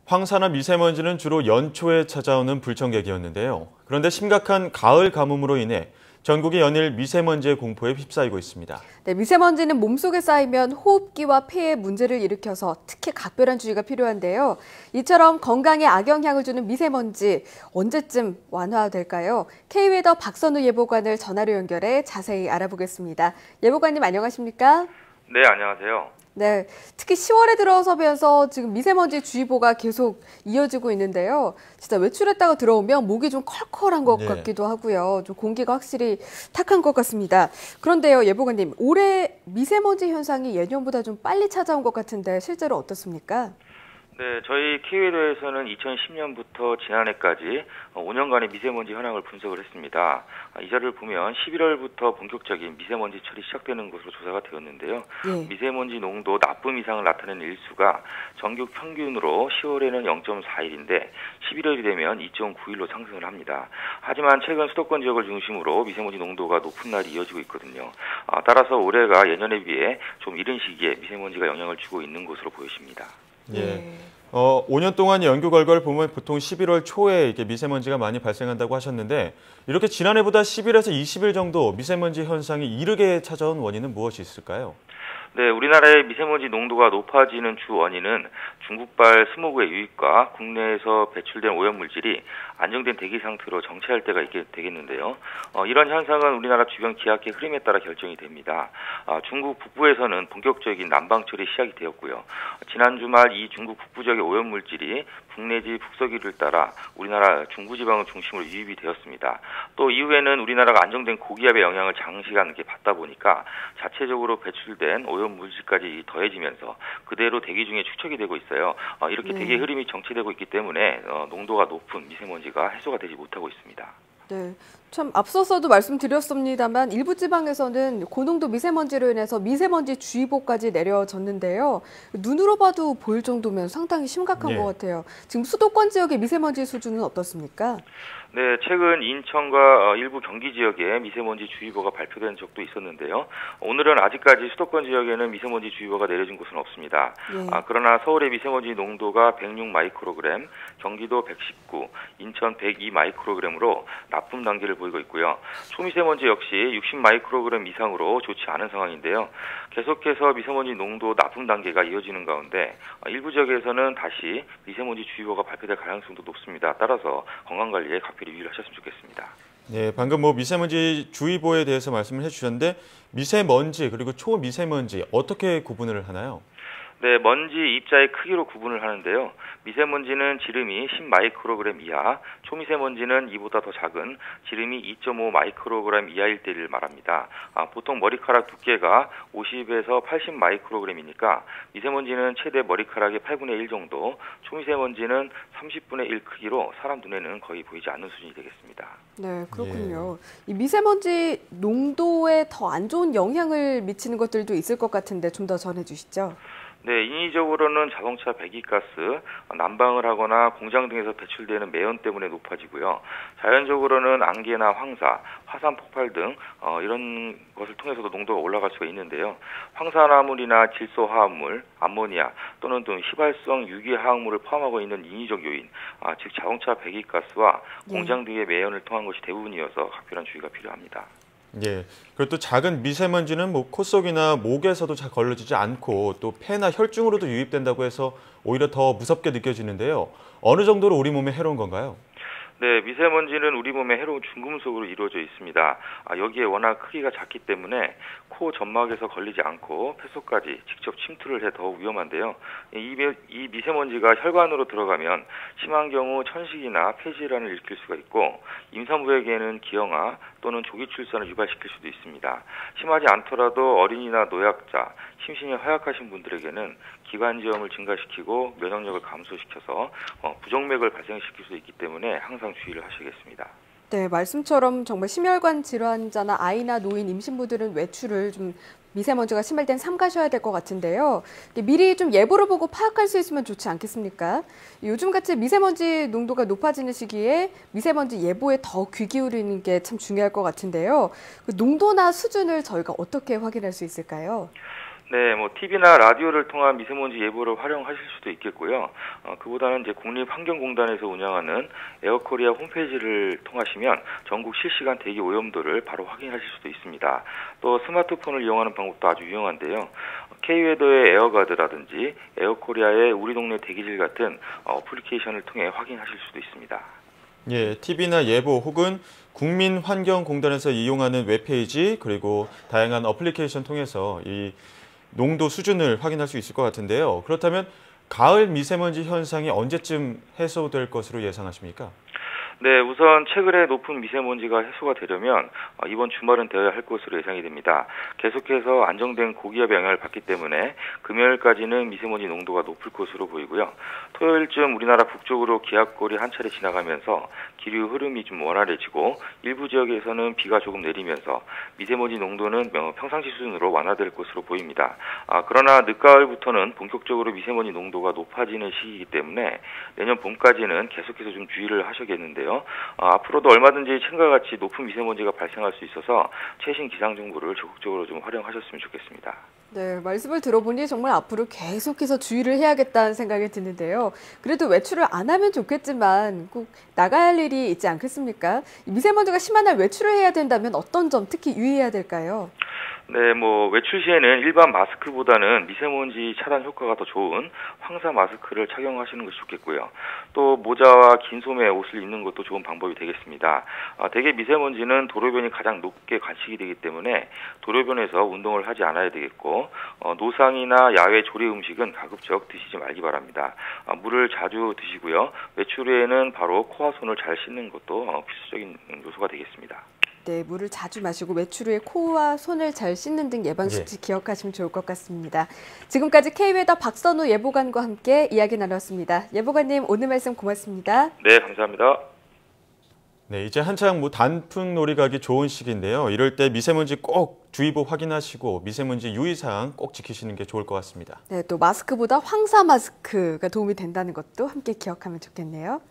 황사나 미세먼지는 주로 연초에 찾아오는 불청객이었는데요. 그런데 심각한 가을 가뭄으로 인해 전국이 연일 미세먼지의 공포에 휩싸이고 있습니다. 네, 미세먼지는 몸속에 쌓이면 호흡기와 폐에 문제를 일으켜서 특히 각별한 주의가 필요한데요. 이처럼 건강에 악영향을 주는 미세먼지 언제쯤 완화될까요? K웨더 박선우 예보관을 전화로 연결해 자세히 알아보겠습니다. 예보관님 안녕하십니까? 네, 안녕하세요. 네, 특히 10월에 들어서면서 지금 미세먼지 주의보가 계속 이어지고 있는데요. 진짜 외출했다가 들어오면 목이 좀 컬컬한 것 같기도 하고요. 좀 공기가 확실히 탁한 것 같습니다. 그런데요, 예보관님, 올해 미세먼지 현상이 예년보다 좀 빨리 찾아온 것 같은데 실제로 어떻습니까? 네, 저희 K웨더에서는 2010년부터 지난해까지 5년간의 미세먼지 현황을 분석을 했습니다. 이 자료를 보면 11월부터 본격적인 미세먼지 처리 시작되는 것으로 조사가 되었는데요. 미세먼지 농도 나쁨 이상을 나타내는 일수가 전국 평균으로 10월에는 0.41인데 11월이 되면 2.91로 상승을 합니다. 하지만 최근 수도권 지역을 중심으로 미세먼지 농도가 높은 날이 이어지고 있거든요. 따라서 올해가 예년에 비해 좀 이른 시기에 미세먼지가 영향을 주고 있는 것으로 보여집니다. 예. 5년 동안 연구 결과를 보면 보통 11월 초에 이게 미세먼지가 많이 발생한다고 하셨는데 이렇게 지난해보다 10일에서 20일 정도 미세먼지 현상이 이르게 찾아온 원인은 무엇이 있을까요? 네, 우리나라의 미세먼지 농도가 높아지는 주 원인은 중국발 스모그의 유입과 국내에서 배출된 오염물질이 안정된 대기 상태로 정체할 때가 있게 되겠는데요. 이런 현상은 우리나라 주변 기압계 흐름에 따라 결정이 됩니다. 중국 북부에서는 본격적인 난방철이 시작이 되었고요. 지난 주말 이 중국 북부 지역의 오염물질이 북내지 북서기를 따라 우리나라 중부지방을 중심으로 유입이 되었습니다. 또 이후에는 우리나라가 안정된 고기압의 영향을 장시간 받다 보니까 자체적으로 배출된 오염물질까지 더해지면서 그대로 대기 중에 축적이 되고 있어요. 이렇게 대기 흐름이 정체되고 있기 때문에 농도가 높은 미세먼지가 해소가 되지 못하고 있습니다. 네, 참 앞서서도 말씀드렸습니다만 일부 지방에서는 고농도 미세먼지로 인해서 미세먼지 주의보까지 내려졌는데요. 눈으로 봐도 보일 정도면 상당히 심각한 것 같아요. 지금 수도권 지역의 미세먼지 수준은 어떻습니까? 네, 최근 인천과 일부 경기 지역에 미세먼지 주의보가 발표된 적도 있었는데요. 오늘은 아직까지 수도권 지역에는 미세먼지 주의보가 내려진 곳은 없습니다. 그러나 서울의 미세먼지 농도가 106 마이크로그램, 경기도 119, 인천 102 마이크로그램으로 나쁨 단계를 보이고 있고요. 초미세먼지 역시 60 마이크로그램 이상으로 좋지 않은 상황인데요. 계속해서 미세먼지 농도 나쁨 단계가 이어지는 가운데 일부 지역에서는 다시 미세먼지 주의보가 발표될 가능성도 높습니다. 따라서 건강관리에 각별히 유의를 하셨으면 좋겠습니다. 네, 방금 미세먼지 주의보에 대해서 말씀을 해주셨는데 미세먼지 그리고 초미세먼지 어떻게 구분을 하나요? 네, 먼지 입자의 크기로 구분을 하는데요. 미세먼지는 지름이 10 마이크로그램 이하, 초미세먼지는 이보다 더 작은 지름이 2.5 마이크로그램 이하일 때를 말합니다. 보통 머리카락 두께가 50에서 80 마이크로그램이니까 미세먼지는 최대 머리카락의 8분의 1 정도, 초미세먼지는 30분의 1 크기로 사람 눈에는 거의 보이지 않는 수준이 되겠습니다. 네, 그렇군요. 이 미세먼지 농도에 더 안 좋은 영향을 미치는 것들도 있을 것 같은데 좀 더 전해주시죠. 네, 인위적으로는 자동차 배기가스, 난방을 하거나 공장 등에서 배출되는 매연 때문에 높아지고요. 자연적으로는 안개나 황사, 화산 폭발 등 이런 것을 통해서도 농도가 올라갈 수가 있는데요. 황산화물이나 질소화합물, 암모니아 또는 휘발성 유기화학물을 포함하고 있는 인위적 요인, 즉 자동차 배기가스와 공장 등의 매연을 통한 것이 대부분이어서 각별한 주의가 필요합니다. 예. 그리고 또 작은 미세먼지는 코 속이나 목에서도 잘 걸러지지 않고 또 폐나 혈중으로도 유입된다고 해서 오히려 더 무섭게 느껴지는데요. 어느 정도로 우리 몸에 해로운 건가요? 네, 미세먼지는 우리 몸에 해로운 중금속으로 이루어져 있습니다. 여기에 워낙 크기가 작기 때문에 코 점막에서 걸리지 않고 폐 속까지 직접 침투를 해 더욱 위험한데요. 이 미세먼지가 혈관으로 들어가면 심한 경우 천식이나 폐질환을 일으킬 수가 있고 임산부에게는 기형아 또는 조기 출산을 유발시킬 수도 있습니다. 심하지 않더라도 어린이나 노약자, 심신이 허약하신 분들에게는 기관지염을 증가시키고 면역력을 감소시켜서 부정맥을 발생시킬 수 있기 때문에 항상 주의를 하시겠습니다. 네, 말씀처럼 정말 심혈관 질환자나 아이나 노인, 임신부들은 외출을 좀 미세먼지가 심할 땐 삼가셔야 될 것 같은데요. 미리 좀 예보를 보고 파악할 수 있으면 좋지 않겠습니까? 요즘같이 미세먼지 농도가 높아지는 시기에 미세먼지 예보에 더 귀 기울이는 게 참 중요할 것 같은데요. 그 농도나 수준을 저희가 어떻게 확인할 수 있을까요? 네, 뭐 TV나 라디오를 통한 미세먼지 예보를 활용하실 수도 있겠고요. 그보다는 이제 국립환경공단에서 운영하는 에어코리아 홈페이지를 통하시면 전국 실시간 대기 오염도를 바로 확인하실 수도 있습니다. 또 스마트폰을 이용하는 방법도 아주 유용한데요. K웨더의 에어가드라든지 에어코리아의 우리 동네 대기질 같은 어플리케이션을 통해 확인하실 수도 있습니다. 예, TV나 예보 혹은 국민환경공단에서 이용하는 웹페이지 그리고 다양한 어플리케이션 통해서 이 농도 수준을 확인할 수 있을 것 같은데요. 그렇다면 가을 미세먼지 현상이 언제쯤 해소될 것으로 예상하십니까? 네, 우선 최근에 높은 미세먼지가 해소가 되려면 이번 주말은 되어야 할 것으로 예상이 됩니다. 계속해서 안정된 고기압의 영향을 받기 때문에 금요일까지는 미세먼지 농도가 높을 것으로 보이고요. 토요일쯤 우리나라 북쪽으로 기압골이 한 차례 지나가면서 기류 흐름이 좀 원활해지고 일부 지역에서는 비가 조금 내리면서 미세먼지 농도는 평상시 수준으로 완화될 것으로 보입니다. 그러나 늦가을부터는 본격적으로 미세먼지 농도가 높아지는 시기이기 때문에 내년 봄까지는 계속해서 좀 주의를 하셔야겠는데요. 앞으로도 얼마든지 지금과 같이 높은 미세먼지가 발생할 수 있어서 최신 기상 정보를 적극적으로 좀 활용하셨으면 좋겠습니다. 네, 말씀을 들어보니 정말 앞으로 계속해서 주의를 해야겠다는 생각이 드는데요. 그래도 외출을 안 하면 좋겠지만 꼭 나가야 할 일이 있지 않겠습니까? 미세먼지가 심한 날 외출을 해야 된다면 어떤 점 특히 유의해야 될까요? 네, 뭐 외출 시에는 일반 마스크보다는 미세먼지 차단 효과가 더 좋은 황사 마스크를 착용하시는 것이 좋겠고요. 또 모자와 긴 소매 옷을 입는 것도 좋은 방법이 되겠습니다. 대개 미세먼지는 도로변이 가장 높게 관측이 되기 때문에 도로변에서 운동을 하지 않아야 되겠고 노상이나 야외 조리 음식은 가급적 드시지 말기 바랍니다. 물을 자주 드시고요. 외출 후에는 바로 코와 손을 잘 씻는 것도 필수적인 요소가 되겠습니다. 네, 물을 자주 마시고 외출 후에 코와 손을 잘 씻는 등 예방수칙 기억하시면 좋을 것 같습니다. 지금까지 K웨더 박선우 예보관과 함께 이야기 나눴습니다. 예보관님, 오늘 말씀 고맙습니다. 네, 감사합니다. 네, 이제 한창 단풍놀이 가기 좋은 시기인데요. 이럴 때 미세먼지 꼭 주의보 확인하시고 미세먼지 유의사항 꼭 지키시는 게 좋을 것 같습니다. 네, 또 마스크보다 황사 마스크가 도움이 된다는 것도 함께 기억하면 좋겠네요.